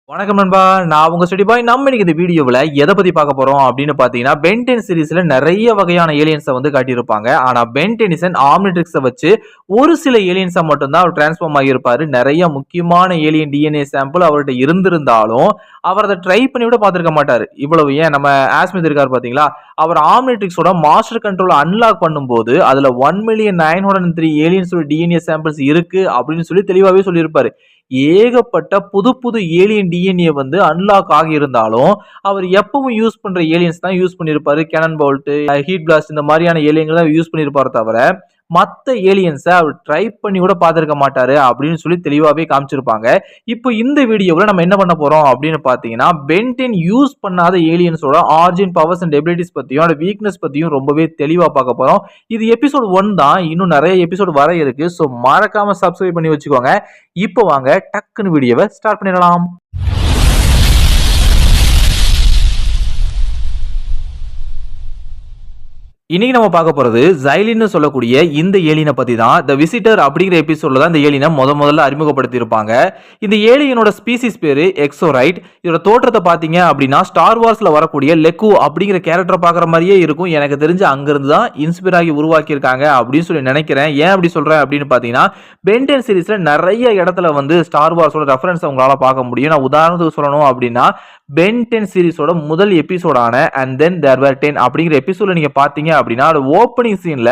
வணக்கம் நண்பா. நான் உங்க ஸ்டடி பாய். நம்ம இன்னைக்கு இந்த வீடியோவில் எதை பத்தி பார்க்க போறோம் அப்படின்னு பார்த்தீங்கன்னா, பென் 10 சீரிஸ்ல நிறைய வகையான ஏலியன்ஸை வந்து காட்டியிருப்பாங்க. ஆனா பென் டெனிசன் ஆம்னிட்ரிக்ஸை வச்சு ஒரு சில ஏலியன்ஸை மட்டும்தான் அவர் டிரான்ஸ்ஃபார்ம் ஆகியிருப்பாரு. நிறைய முக்கியமான ஏலியன் டிஎன்ஏ சாம்பிள் அவர்கிட்ட இருந்திருந்தாலும் அவர் அதை ட்ரை பண்ணி கூட பார்த்திருக்க மாட்டாரு. இவ்வளவு ஏன் நம்ம ஆஸ்மித் இருக்காரு பாத்தீங்களா, அவர் ஆம்னிட்ரிக்ஸோட மாஸ்டர் கண்ட்ரோல் அன்லாக் பண்ணும்போது அதுல 1,903,000 ஏலியன்ஸோட டிஎன்ஏ சாம்பிள்ஸ் இருக்கு அப்படின்னு சொல்லி தெளிவாகவே சொல்லியிருப்பாரு. ஏகப்பட்ட புது புது ஏலியன் டிஎன்ஏ வந்து அன்லாக் ஆகி இருந்தாலும் அவர் எப்பவும் யூஸ் பண்ற ஏலியன்ஸ் தான் யூஸ் பண்ணியிருப்பாரு. கேனன் போல்ட், ஹீட் பிளாஸ்ட் இந்த மாதிரியான ஏலியன்கள் தான் யூஸ் பண்ணியிருப்பாரு தவிர மற்ற ஏலியன்ஸை அவர் ட்ரை பண்ணி கூட பார்த்துருக்க மாட்டாரு அப்படின்னு சொல்லி தெளிவாகவே காமிச்சிருப்பாங்க. இப்போ இந்த வீடியோவில் நம்ம என்ன பண்ண போறோம் அப்படின்னு பார்த்தீங்கன்னா, பென் 10 யூஸ் பண்ணாத ஏலியன்ஸோட ஆரிஜின், பவர்ஸ் அண்ட் எபிலிட்டிஸ் பத்தியும் அதோட வீக்னஸ் பத்தியும் ரொம்பவே தெளிவாக பார்க்க போறோம். இது எபிசோட் 1 தான், இன்னும் நிறைய எபிசோட் வர இருக்கு. ஸோ மறக்காம சப்ஸ்கிரைப் பண்ணி வச்சுக்கோங்க. இப்போ வாங்க டக்குன்னு வீடியோவை ஸ்டார்ட் பண்ணிடலாம். இன்னைக்கு நம்ம பார்க்க போறது ஜைலின்னு சொல்லக்கூடிய இந்த ஏலியனை பத்தி தான். தி விசிட்டர் அப்படிங்கிற எபிசோட்ல தான் இந்த ஏலியனை முதல்ல அறிமுகப்படுத்தி இருப்பாங்க. இந்த ஏலியனோட ஸ்பீசிஸ் பேரு எக்ஸோரைட். இதோட தோற்றத்தை பாத்தீங்க அப்படின்னா ஸ்டார் வார்ஸ்ல வரக்கூடிய லெக்கு அப்படிங்கிற கேரக்டர் பாக்குற மாதிரியே இருக்கும். எனக்கு தெரிஞ்சு அங்கிருந்து தான் இன்ஸ்பயர் ஆகி உருவாக்கி இருக்காங்க அப்படின்னு சொல்லி நினைக்கிறேன். ஏன் அப்படி சொல்றேன் அப்படின்னு பாத்தீங்கன்னா, பென் 10 சீரிஸ்ல நிறைய இடத்துல வந்து ஸ்டார் வார்ஸோட ரெஃபரன்ஸ் உங்களால பார்க்க முடியும். நான் உதாரணத்துக்கு சொல்லணும் அப்படின்னா, பென் 10 சீரிஸோட முதல் எபிசோடான அண்ட் தென் தேர் வர் 10 அப்படிங்கிற எபிசோட்ல நீங்க பாத்தீங்க அப்படின்னா ஓப்பனிங் சீன்ல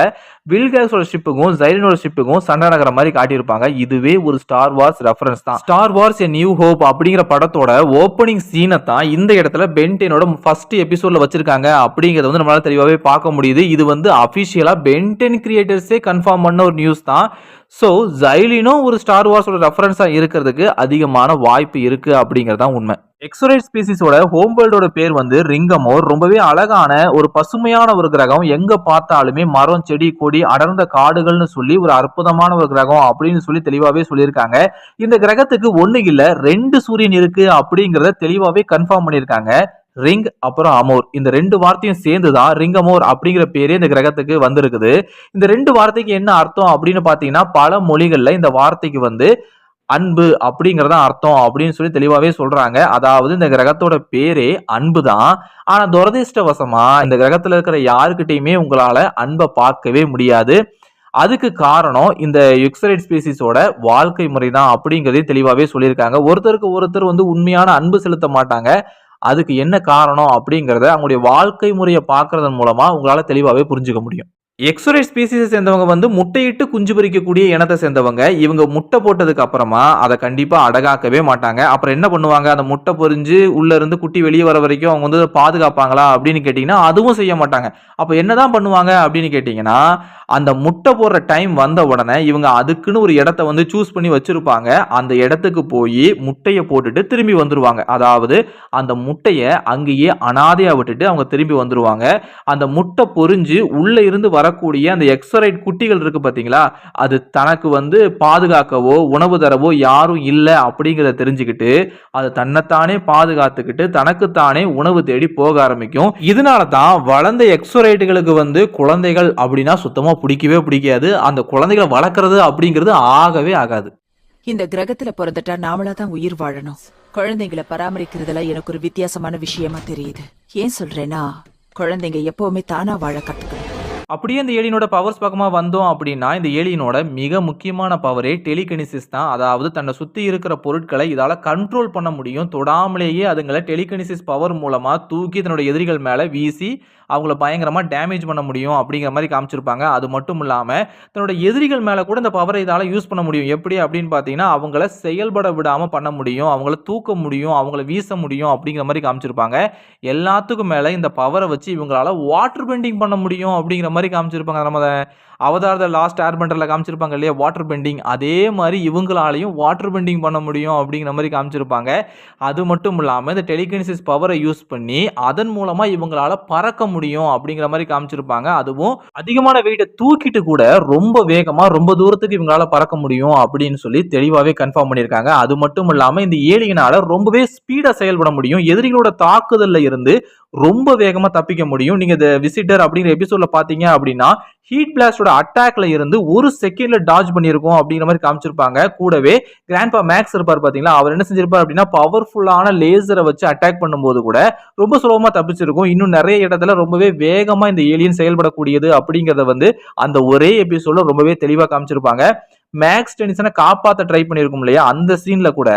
வில்கேஸோட ஷிப்புக்கும் ஜைலினோட ஷிப்புக்கும் சண்டை நகர மாதிரி காட்டியிருப்பாங்க. இதுவே ஒரு ஸ்டார் வார்ஸ் ரெஃபரன்ஸ் தான். Star Wars a new hope அப்படிங்கிற படத்தோட ஓப்பனிங் சீனை தான் இந்த இடத்துல பென் 10ஓட ஃபர்ஸ்ட் எபிசோட்ல வச்சிருக்காங்க அப்படிங்கறத வந்து நம்மளால தெளிவாகவே பார்க்க முடியுது. இது வந்து அபிஷியலா பென் 10 கிரியேட்டர்ஸே கன்ஃபார்ம் பண்ண ஒரு நியூஸ் தான். ஸோ ஜைலினும் ஒரு ஸ்டார் வார்ஸோட ரெஃபரன்ஸா இருக்கிறதுக்கு அதிகமான வாய்ப்பு இருக்கு அப்படிங்கிறது தான் உண்மை. எக்ஸோரைட் ஸ்பீசிஸோட ஹோம் வேர்ல்டோட பேர் வந்து ரிங்கமோர். ரொம்பவே அழகான ஒரு பசுமையான ஒரு கிரகம். எங்க பார்த்தாலுமே மரம், செடி, கொடி, அடர்ந்த காடுகள்னு சொல்லி ஒரு அற்புதமான ஒரு கிரகம் அப்படின்னு சொல்லி தெளிவாகவே சொல்லியிருக்காங்க. இந்த கிரகத்துக்கு ஒண்ணு இல்ல 2 சூரியன் இருக்கு அப்படிங்கறத தெளிவாகவே கன்ஃபார்ம் பண்ணியிருக்காங்க. ரிங் அப்புறம் அமோர், இந்த 2 வார்த்தையும் சேர்ந்துதான் ரிங்கமோர் அப்படிங்கிற பேரே இந்த கிரகத்துக்கு வந்திருக்குது. இந்த 2 வார்த்தைக்கு என்ன அர்த்தம் அப்படின்னு பாத்தீங்கன்னா, பல மொழிகள்ல இந்த வார்த்தைக்கு வந்து அன்பு அப்படிங்கறத அர்த்தம் அப்படின்னு சொல்லி தெளிவாவே சொல்றாங்க. அதாவது இந்த கிரகத்தோட பேரே அன்பு தான். ஆனா துரதிர்ஷ்டவசமா இந்த கிரகத்துல இருக்கிற யாருக்கிட்டையுமே உங்களால அன்பை பார்க்கவே முடியாது. அதுக்கு காரணம் இந்த எக்ஸோரைட் ஸ்பீசிஸோட வாழ்க்கை முறை தான் அப்படிங்கறதையும் தெளிவாவே சொல்லியிருக்காங்க. ஒருத்தருக்கு ஒருத்தர் வந்து உண்மையான அன்பு செலுத்த மாட்டாங்க. அதுக்கு என்ன காரணம் அப்படிங்கறத அவங்களுடைய வாழ்க்கை முறையை பார்க்கறதன் மூலமா உங்களால தெளிவாவே புரிஞ்சுக்க முடியும். எக்ஸோரைட் ஸ்பீசிஸை சேர்ந்தவங்க வந்து முட்டையிட்டு குஞ்சு பொரிக்கக்கூடிய இனத்தை சேர்ந்தவங்க. இவங்க முட்டை போட்டதுக்கு அப்புறமா அதை கண்டிப்பா அடகாக்கவே மாட்டாங்க. அப்புறம் என்ன பண்ணுவாங்க, அந்த முட்டை பொரிஞ்சு உள்ள இருந்து குட்டி வெளியே வர வரைக்கும் அவங்க வந்து பாதுகாப்பாங்களா அப்படின்னு கேட்டீங்கன்னா அதுவும் செய்ய மாட்டாங்க. அப்ப என்னதான் பண்ணுவாங்க அப்படின்னு கேட்டீங்கன்னா, அந்த முட்டை போடுற டைம் வந்த உடனே இவங்க அதுக்குன்னு ஒரு இடத்த வந்து சூஸ் பண்ணி வச்சிருப்பாங்க. அந்த இடத்துக்கு போய் முட்டையை போட்டுட்டு திரும்பி வந்துருவாங்க. அதாவது அந்த முட்டையை அங்கேயே அனாதையா விட்டுட்டு அவங்க திரும்பி வந்துருவாங்க. அந்த முட்டை பொரிஞ்சு உள்ள இருந்து வரக்கூடிய அந்த எக்ஸோரைட் குட்டிகள் இருக்கு பாத்தீங்களா, அது தனக்கு வந்து பாதுகாக்கவோ உணவு தரவோ யாரும் இல்லை அப்படிங்கிறத தெரிஞ்சுக்கிட்டு அது தன்னைத்தானே பாதுகாத்துக்கிட்டு தனக்குத்தானே உணவு தேடி போக ஆரம்பிக்கும். இதனால தான் வளர்ந்த எக்ஸோரைட்டுகளுக்கு வந்து குழந்தைகள் அப்படின்னா சுத்தமா பிடிக்கவே பிடிக்காது. அந்த குழந்தைகளை வளர்க்கறது அப்படிங்கிறது ஆகவே ஆகாது. இந்த கிரகத்துல பிறந்துட்டா நாமளா தான் உயிர் வாழணும். குழந்தைங்களை பராமரிக்கிறதுல எனக்கு ஒரு வித்தியாசமான விஷயமா தெரியுது. ஏன் சொல்றேன்னா, குழந்தைங்க எப்பவுமே தானா வாழ கத்துக்கணும். அப்படியே இந்த ஏலியனோட பவர்ஸ் பக்கமா வந்தோம் அப்படின்னா, இந்த ஏலியனோட மிக முக்கியமான பவரே டெலிகினிசிஸ் தான். அதாவது தன்னை சுத்தி இருக்கிற பொருட்களை இதால கண்ட்ரோல் பண்ண முடியும். தொடாமலேயே அதுங்களை டெலிகினிசிஸ் பவர் மூலமா தூக்கி தன்னோட எதிரிகள் மேல வீசி அவங்கள பயங்கரமா டேமேஜ் பண்ண முடியும் அப்படிங்கிற மாதிரி காமிச்சிருப்பாங்க. அது மட்டும் இல்லாம தன்னோட எதிரிகள் மேல கூட இந்த பவரை இதால யூஸ் பண்ண முடியும். எப்படி அப்படின்னு பாத்தீங்கன்னா, அவங்கள செயல்பட விடாம பண்ண முடியும், அவங்கள தூக்க முடியும், அவங்கள வீச முடியும் அப்படிங்கிற மாதிரி காமிச்சிருப்பாங்க. எல்லாத்துக்கும் மேல இந்த பவரை வச்சு இவங்களால வாட்டர் பெண்டிங் பண்ண முடியும் அப்படிங்கிற மாதிரி காமிச்சிருப்பாங்க. நம்ம அவதார் த லாஸ்ட் ஏர்பெண்டர்ல காமிச்சிருப்பாங்க இல்லையா வாட்டர் பெண்டிங், அதே மாதிரி இவங்களாலையும் வாட்டர் பெண்டிங் பண்ண முடியும் அப்படிங்கிற மாதிரி காமிச்சிருப்பாங்க. அது மட்டும் இல்லாமல் இந்த டெலிகினிசிஸ் பவரை யூஸ் பண்ணி அதன் மூலமா இவங்களால பறக்க முடியும் அப்படிங்கிற மாதிரி காமிச்சிருப்பாங்க. அதுவும் அதிகமான வெயிட்டை தூக்கிட்டு கூட ரொம்ப வேகமா ரொம்ப தூரத்துக்கு இவங்களால பறக்க முடியும் அப்படின்னு சொல்லி தெளிவாகவே கன்ஃபார்ம் பண்ணியிருக்காங்க. அது மட்டும் இல்லாமல் இந்த ஏலியனால ரொம்பவே ஸ்பீடா செயல்பட முடியும். எதிரிகளோட தாக்குதல்ல இருந்து ரொம்ப வேகமா தப்பிக்க முடியும். நீங்க இந்த விசிட்டர் அப்படிங்கிற எபிசோட்ல பாத்தீங்க அப்படின்னா ஹீட் பிளாஸ்டோட அட்டாக்ல இருந்து ஒரு செகண்ட்ல டாஜ் பண்ணியிருக்கோம் அப்படிங்கிற மாதிரி காமிச்சிருப்பாங்க. கூடவே கிராண்ட்பா மேக்ஸ் இருப்பார் பாத்தீங்களா, அவர் என்ன செஞ்சிருப்பார் அப்படின்னா பவர்ஃபுல்லான லேசரை வச்சு அட்டாக் பண்ணும்போது கூட ரொம்ப சுலபமா தப்பிச்சிருக்கும். இன்னும் நிறைய இடத்துல ரொம்பவே வேகமா இந்த ஏலியன் செயல்படக்கூடியது அப்படிங்கறத வந்து அந்த ஒரே எபிசோட்ல ரொம்பவே தெளிவா காமிச்சிருப்பாங்க. மேக்ஸ் டெனிசனை காப்பாத்த ட்ரை பண்ணிருக்கும் இல்லையா, அந்த சீன்ல கூட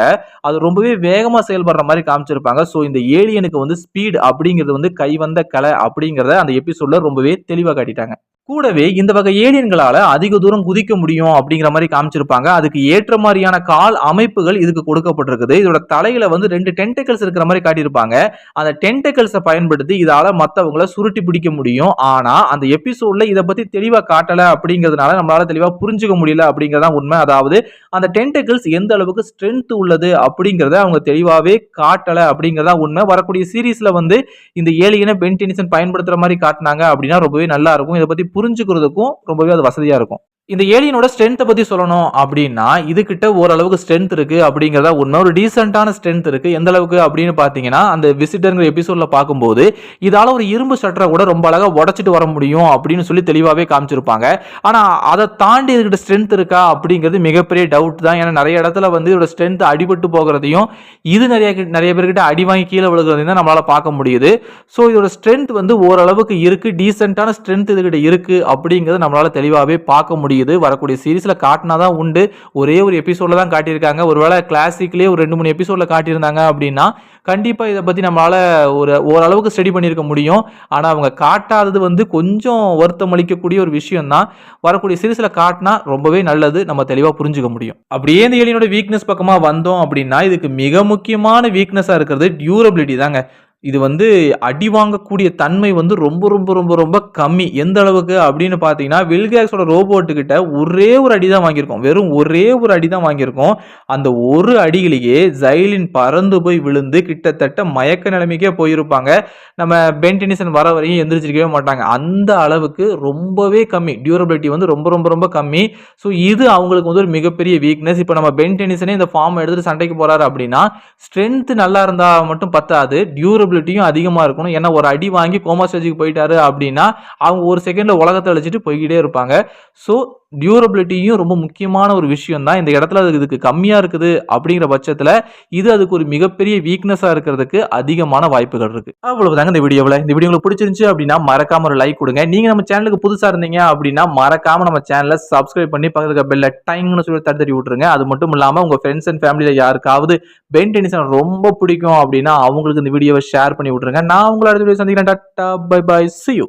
அது ரொம்பவே வேகமா செயல்படுற மாதிரி காமிச்சிருப்பாங்க. சோ இந்த ஏலியனுக்கு வந்து ஸ்பீட் அப்படிங்கிறது வந்து கைவந்த கலை அப்படிங்கறத அந்த எபிசோட்ல ரொம்பவே தெளிவா காட்டிட்டாங்க. கூடவே இந்த வகை ஏலியன்களால அதிக தூரம் குதிக்க முடியும் அப்படிங்கிற மாதிரி காமிச்சிருப்பாங்க. அதுக்கு ஏற்ற மாதிரியான கால் அமைப்புகள் இதுக்கு கொடுக்கப்பட்டிருக்குது. இதோட தலையில வந்து 2 டென்டக்கிள்ஸ் இருக்கிற மாதிரி காட்டியிருப்பாங்க. அந்த டென்டக்கிள்ஸை பயன்படுத்தி இதால மத்தவங்கள சுருட்டி பிடிக்க முடியும். ஆனா அந்த எபிசோட்ல இதை பத்தி தெளிவா காட்டல அப்படிங்கிறதுனால நம்மளால தெளிவா புரிஞ்சுக்க முடியல அப்படிங்கறதான் உண்மை. அதாவது அந்த டென்டக்கிள்ஸ் எந்த அளவுக்கு ஸ்ட்ரென்த் உள்ளது அப்படிங்கறத அவங்க தெளிவாவே காட்டல அப்படிங்கறதா உண்மை. வரக்கூடிய சீரீஸ்ல வந்து இந்த ஏலியனை பென் டெனிசன் பயன்படுத்துற மாதிரி காட்டினாங்க அப்படின்னா ரொம்பவே நல்லா இருக்கும். இதை பத்தி புரிஞ்சுக்கிறதுக்கும் ரொம்பவே அது வசதியா இருக்கும். இந்த ஏலியனோட ஸ்ட்ரென்த்தை பத்தி சொல்லணும் அப்படின்னா இதுகிட்ட ஓரளவுக்கு ஸ்ட்ரென்த் இருக்கு அப்படிங்கறதா உண்மை. ஒரு டீசென்டான ஸ்ட்ரென்த் இருக்கு. எந்த அளவுக்கு அப்படின்னு பாத்தீங்கன்னா அந்த விசிட்டர்ங்கிற எபிசோட்ல பார்க்கும்போது இதால ஒரு இரும்பு ஷட்டரை கூட ரொம்ப அழகா உடைச்சிட்டு வர முடியும் அப்படின்னு சொல்லி தெளிவாவே காமிச்சிருப்பாங்க. ஆனா அதை தாண்டி இதுகிட்ட ஸ்ட்ரென்த் இருக்கா அப்படிங்கிறது மிகப்பெரிய டவுட் தான். ஏன்னா நிறைய இடத்துல வந்து இதோட ஸ்ட்ரென்த் அடிபட்டு போகிறதையும் இது நிறைய பேர்கிட்ட அடி வாங்கி கீழே விழுகிறதையும் தான் நம்மளால பார்க்க முடியுது. ஸோ இதோட ஸ்ட்ரென்த் வந்து ஓரளவுக்கு இருக்கு, டீசென்டான ஸ்ட்ரென்த் இதுகிட்ட இருக்கு அப்படிங்கிறது நம்மளால தெளிவாவே பார்க்க முடியுது. வரக்கூடிய சீரிஸ்ல காட்டினாதான் உண்டு. ஒரே ஒரு எபிசோட்ல தான் காட்டியிருக்காங்க. ஒருவேளை கிளாசிக்லயே ஒரு 2-3 எபிசோட்ல காட்டியிருந்தாங்க அப்படின்னா கண்டிப்பா இதை பத்தி நம்மளால ஓரளவுக்கு ஸ்டடி பண்ணியிருக்க முடியும். ஆனா அவங்க காட்டாதது வந்து கொஞ்சம் வருத்தம் அளிக்கக்கூடிய ஒரு விஷயம் தான். வரக்கூடிய சீரிஸ்ல காட்டினா ரொம்பவே நல்லது, நம்ம தெளிவா புரிஞ்சுக்க முடியும். அப்படியே இந்த ஏலியனோட வீக்னஸ் பக்கமா வந்தோம் அப்படின்னா இதுக்கு மிக முக்கியமான வீக்னஸா இருக்கிறது டியூரபிலிட்டி தாங்க. இது வந்து அடி வாங்கக்கூடிய தன்மை வந்து ரொம்ப ரொம்ப ரொம்ப ரொம்ப கம்மி. எந்த அளவுக்கு அப்படின்னு பார்த்தீங்கன்னா வில்கேக்ஸோட ரோபோட்டு கிட்ட ஒரே ஒரு அடி தான் வாங்கியிருக்கோம். வெறும் ஒரே ஒரு அடி தான் வாங்கியிருக்கோம். அந்த ஒரு அடியிலேயே ஜைலின் பறந்து போய் விழுந்து கிட்டத்தட்ட மயக்க நிலைமைக்கே போயிருப்பாங்க. நம்ம பென் டெனிசன் வர வரையும் எந்திரிச்சிருக்கவே மாட்டாங்க. அந்த அளவுக்கு ரொம்பவே கம்மி. டியூரபிலிட்டி வந்து ரொம்ப ரொம்ப ரொம்ப கம்மி. ஸோ இது அவங்களுக்கு வந்து ஒரு மிகப்பெரிய வீக்னஸ். இப்போ நம்ம பென் டெனிசனே இந்த ஃபார்ம் எடுத்துட்டு சண்டைக்கு போறாரு அப்படின்னா ஸ்ட்ரென்த் நல்லா இருந்தா மட்டும் பத்தாது, டியூரபிலிட்டியும் அதிகமா இருக்கணும். ஏன்னா ஒரு அடி வாங்கி கோமா ஸ்டேஜுக்கு போயிட்டாரு அப்படின்னா அவங்க ஒரு செகண்ட்ல உலகத்தை அழிச்சிட்டு போய்கிட்டே இருப்பாங்க. ஸோ டியூரபிலிட்டியும் ரொம்ப முக்கியமான ஒரு விஷயம் தான். இந்த இடத்துல இதுக்கு கம்மியா இருக்குது அப்படிங்கிற பட்சத்துல இது அதுக்கு ஒரு மிகப்பெரிய வீக்னஸா இருக்கிறதுக்கு அதிகமான வாய்ப்புகள் இருக்கு. அவ்வளவுதாங்க இந்த வீடியோவில். இந்த வீடியோ உங்களுக்கு பிடிச்சிருந்துச்சு அப்படின்னா மறக்காம ஒரு லைக் கொடுங்க. நீங்க நம்ம சேனலுக்கு புதுசா இருந்தீங்க அப்படின்னா மறக்காம நம்ம சேனலை சப்ஸ்கிரைப் பண்ணி பக்கத்துல பெல்ல டைங்னு சொல்லி தட்டி விட்டுருங்க. அது மட்டும் இல்லாம உங்க ஃப்ரெண்ட்ஸ் அண்ட் ஃபேமிலியில யாருக்காவது பென் டெனிசன் ரொம்ப பிடிக்கும் அப்படின்னா அவங்களுக்கு இந்த வீடியோவை ஷேர் பண்ணி விட்டுருங்க. நான் உங்களை அடுத்த வீடியோ சந்திக்கிறேன். Tata bye bye, see you.